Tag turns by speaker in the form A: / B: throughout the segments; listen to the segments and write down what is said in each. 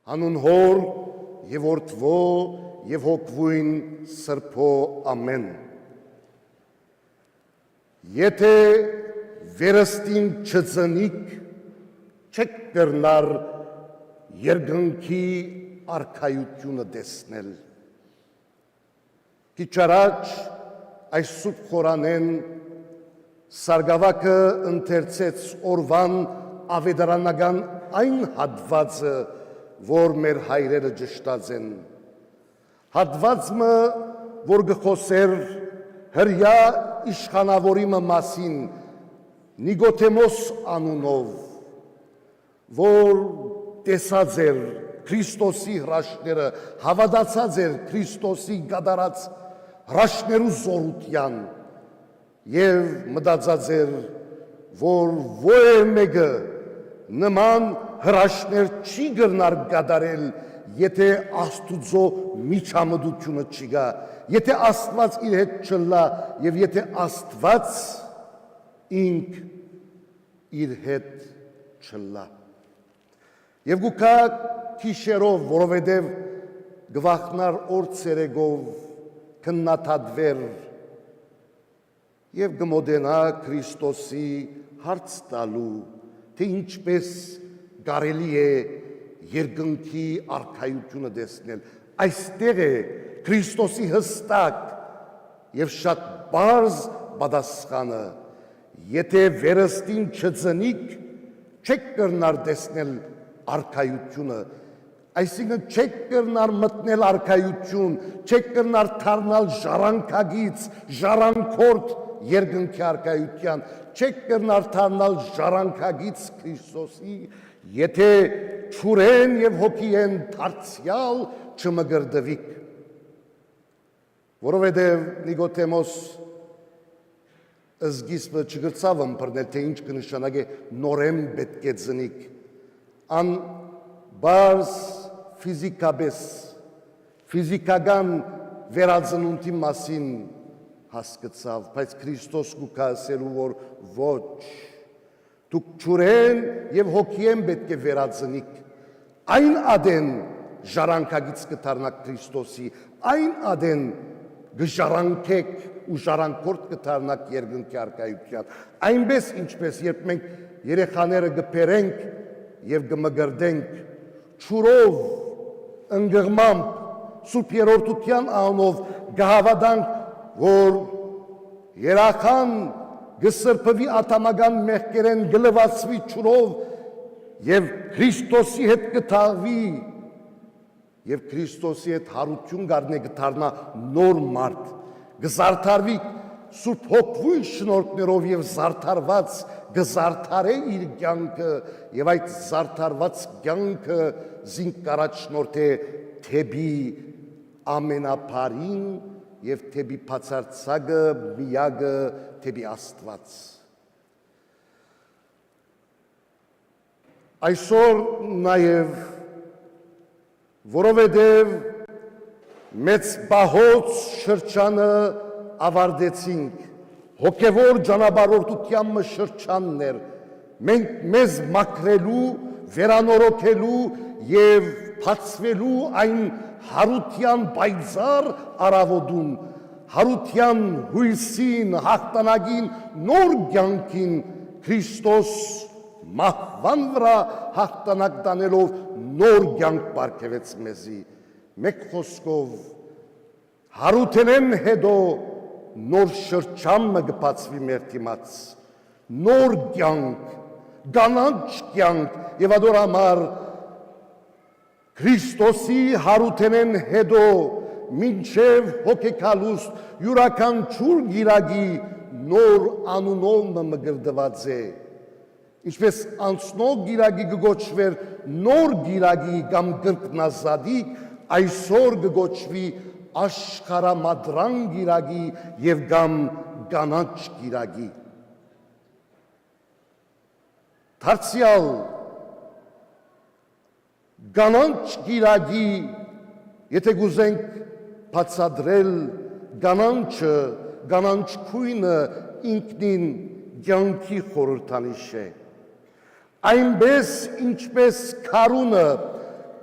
A: Հանուն Հոր եւ Որդվո եւ Հոգվույն Սրբո ամեն։ Եթե վերստին չծնիկ, չեք կրնար երկնքի արքայությունը տեսնել։ Քիչ առաջ այս սուրբ խորանեն Սարգսակը ընթերցեց օրվան ավետարանական այն հատվածը, որ մեր հայրերը ճշտած են։ Հատվածը, որ գխոսեր հրյա իշխանավորի մասին Նիկոդեմոս անունով, որ տեսած էր Քրիստոսի հրաշքները, հավատացած էր Քրիստոսի գդարած հրաշքներու զորության եւ մտածած էր, որ ո՞ր մեկը նման հրաշքներ չի գտնար գդարել, եթե Աստուծո միջամտությունը չկա, եթե Աստված իր հետ չլա եւ եթե Աստված ինք իր հետ չլա։ Եվ գուկա քիշերով, որովհետև գվախնար օր ցերեգով քննադատվեր եւ գմոդենա Քրիստոսի հարց տալու, թե ինչպես կարելի է երկնքի արքայությունը տեսնել։ Այստեղ է Քրիստոսի հստակ եւ շատ բարձ պատասխանը. եթե վերստին չծնիկ, չեք կրնար տեսնել արքայությունը, այսինքն չեք կրնար մտնել արքայություն, չեք կրնար դառնալ ժառանգագից, ժառանգորդ երկնքի արքայության, չեք կրնար դառնալ ժառանգագից Քրիստոսի, եթե ճուրեն եւ հոգիեն դարձյալ չմգրդվիք։ Որովհետեւ Նիկոդեմոս զգիստը չգրծավ ըմբռնել, թե ինչ կնշանակե նորեն պետք է ծնիկ։ Ան բարձ ֆիզիկաբես, ֆիզիկական վերածնունդի մասին հասկացավ, բայց Քրիստոս գուկա ասելու, որ ոչ, դուք ճուրեն եւ հոգիեն պետք է վերածնիկ, այն ադեն ժառանգագից կդառնաք Քրիստոսի, այն ադեն գժառանգեք ու ժառանգորդ կդառնաք երկնքի արքայության, այնպես ինչպես երբ մենք երեխաները գբերենք եւ գմգրդենք ճուրով, ընկղմամբ, Սուրբ Երրորդության անունով գահավատանք, որ երախան գսրբվի ատամական մեղքերեն գլվացվի ճուրով եւ Քրիստոսի հետ կթաղվի եւ Քրիստոսի հետ հարություն գարնե կդառնա նոր մարդ, գզարդարվի Սուրբ Հոգվույն շնորհքներով եւ զարդարված գզարդարե իր կյանքը եւ այդ զարդարված կյանքը զինք կառաջնորդե թեբի ամենափարին եւ թեբի բացարձակը միակը թեբի Աստված։ Այսօր նաեւ որովհետև մեծ բահոց շրջանը ավարտեցինք, հոգևոր ճանապարհորդության շրջաններ, մենք մեզ մաքրելու, վերանորոգելու եւ բացվելու այն հարության պայծառ արավոտուն, հարության հույսին, հաղթանակին, նոր կյանքին Քրիստոս մահվան վրա հաղթանակ տանելով նոր կյանք պարգևեց մեզի, մեկ խոսքով հարութենեն հետո նոր շրջանը կբացվի մեր դիմաց, նոր կյանք, գանաչ կյանք եւ ադոր համար Քրիստոսի հարութենեն հետո մինչև հոգեկալուստ յուրաքանչյուր գիրագի նոր անունով մգրդված է, ինչպես անցնող գիրագի կգոչվեր նոր գիրագի կամ գրկնազադի, այսօր կգոչվի աշխարհամադրան գիրագի եւ կամ գանաչ գիրագի։ Դարձյալ գանաչ գիրագի, եթե գուզենք բացադրել գանանչը, գանանչ քույնը ինքնին կյանքի խորհրդանիշ է, այնպես ինչպես քարունը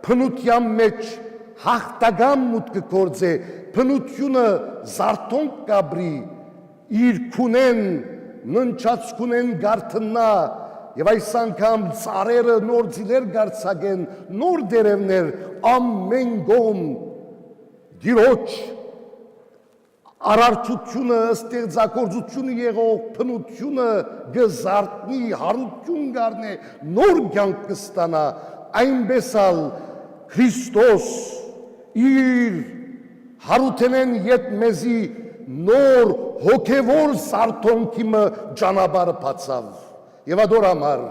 A: փնության մեջ հաղթական մուտքը կործե, փնությունը զարթոնք կաբրի, իր քունեն, ննչած քունեն գարթնա, եւ այս անգամ ծառերը նոր ձիներ գարցակեն, նոր դերևներ, ամեն գոմ, դիրոջ, արարչությունը, ստեղծագործությունը եղող փնությունը գզարտնի, հարություն գարնե, նոր կյանք կստանա, այնպես ալ Քրիստոս իր հարութենեն ետ մեզի նոր հոգևոր զարթոնքի մը ճանապարհը բացավ։ Եվ ադոր համար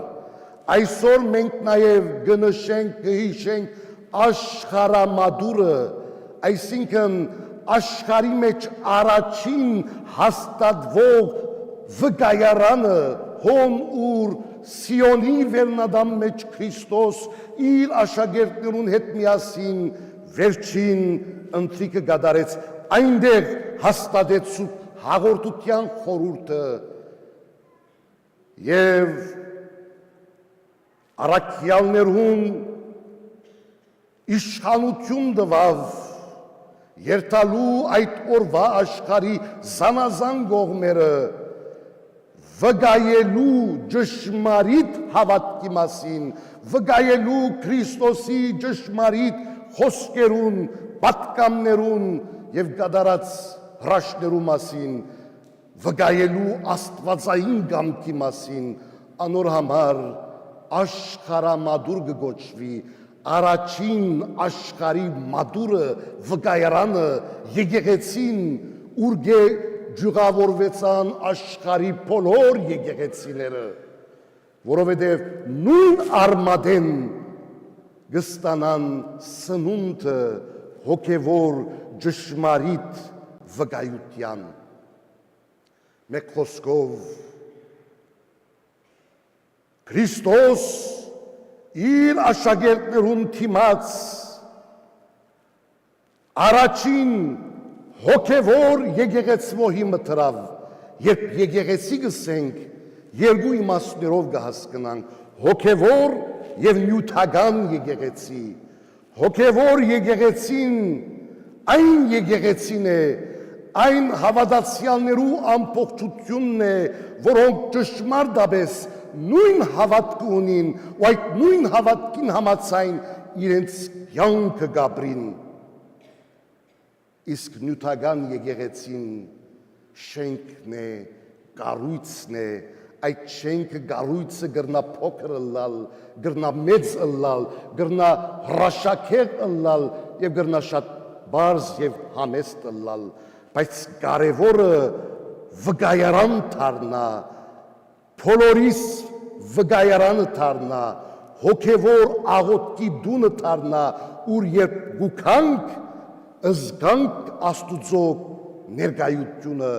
A: այսօր մենք նաև կնշենք, կհիշենք աշխարհամադուրը, այսինքն աշխարհի մեջ առաջին հաստատվող վկայարանը, հոն ուր Սիոնի վերնադամ մեջ Քրիստոս իր աշակերտներուն հետ միասին վերջին ընթրիքը գդարեց, այնտեղ հաստատեց սուրբ հաղորդության խորհուրդը եւ առաքյալներուն իշխանություն տվավ երթալու այդ օրվա աշխարհի զանազան կողմերը վկայելու ճշմարիտ հավատքի մասին, վկայելու Քրիստոսի ճշմարիտ խոսքերուն, պատգամներուն եւ կատարած հրաշքներու մասին, վկայելու աստվածային կամքի մասին, անոր համար աշխարհամադուր կգոչվի, առաջին աշխարհի մադուրը, վկայարանը, եկեղեցին, ուր ջուղավորվեցան աշխարհի բոլոր եկեղեցիները, որովհետև նույն արմատեն կստանան սնունդը հոգևոր ճշմարիտ վկայության։ Մեկ խոսքով Քրիստոս իր աշակերտներուն թիմած առաջին հոգևոր եկեղեցվոհի մտրավ, երբ եկեղեցի գսենք, երկու իմաստներով կհասկնանք, հոգևոր եւ նյութական եկեղեցի։ Հոգևոր եկեղեցին այն եկեղեցին է, այն հավատացյալներու ամբողջությունն է, որոնք ճշմարտապես նույն հավատք ունին, ու այդ նույն հավատքին համաձայն իրենց կյանքը կապրին։ Իսկ նյութական եկեղեցին շենքն է, կառույցն է, այդ շենքը կառույցը գրնա փոքր ըլլալ, գրնա մեծ ըլլալ, գրնա հրաշքեղ ըլլալ եւ գրնա շատ բարձ եւ համեստ ըլլալ, բայց կարևորը վկայարան դառնա, բոլորիս վկայարանը դառնա, հոգևոր աղոթքի դունը դառնա, ուր երբ գուքանք զգանք Աստուծո ներկայությունը,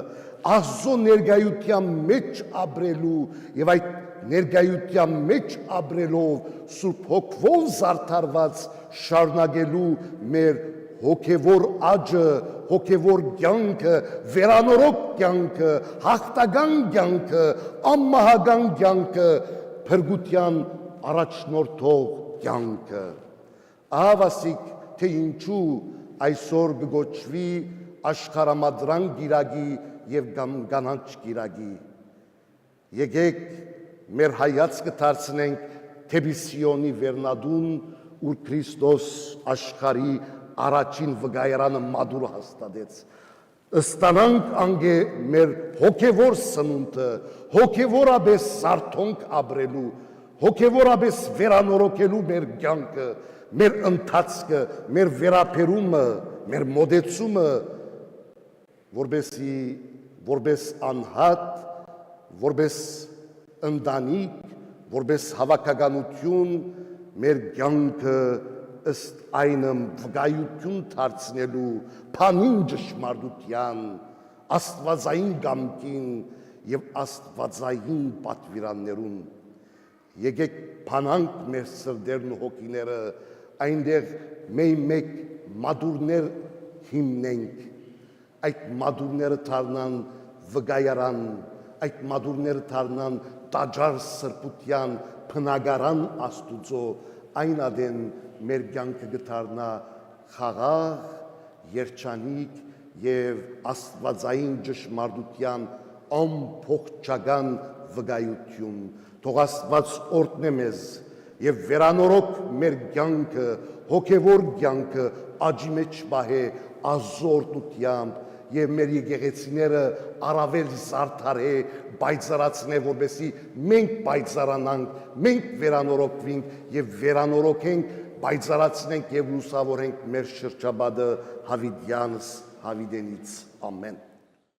A: Աստծո ներկայության մեջ ապրելու եւ այդ ներկայության մեջ ապրելով Սուրբ Հոգով զարդարված շարունակելու մեր հոգևոր աճը, հոգևոր կյանքը, վերանորոգ կյանքը, հաղթական կյանքը, անմահական կյանքը, փրկության առաջնորդող կյանքը։ Ահավասիկ թե ինչու այսօր կգոչվի աշխարհամադրան գիրագի եւ կանանչ գիրագի։ Եկեք մեր հայացքը դարձնենք թեպի Սիոնի վերնադուն, ուր Քրիստոս աշխարհի առաջին վկայարանը մադուր հաստատեց։ Ստանանք անգե մեր հոգևոր սնունդը, հոգևորապես զարթոնք ապրելու, հոգևորապես վերանորոգելու մեր կյանքը, մեր ընթացքը, մեր վերապերումը, մեր մոդեցումը, որպես անհատ, որպես ընտանիք, որպես հավաքականություն, մեր կյանքը ըստ այնմ վկայություն դարձնելու փանին ճշմարտության, աստվածային կամքին եւ աստվածային պատվիրաններուն։ Եկեք փանանք մեր սրտերն ու հոգիները, այնտեղ մեկ մադուրներ հիմնենք, այդ մադուրները դառնան վկայարան, այդ մադուրները դառնան տաճար սրբության բնակարան Աստուծո, այն ադեն մեր կյանքը գտարնա խաղաղ, երջանիկ եւ աստվածային ճշմարտության ամփոփչական վկայություն։ Թող Աստված օրհնե մեզ եւ վերանորոգ մեր կյանքը, հոգեվոր կյանքը աճի մեջ պահե ազորտությամբ եւ մեր եկեղեցիները առավել զարդարե, պայծառացնե, որպեսզի մենք պայծառանանք, մենք վերանորոգվենք եւ վերանորոգենք, պայծառացնենք եւ լուսավորենք մեր շրջապատը հավիտյանս հավիտենից։ Ամեն։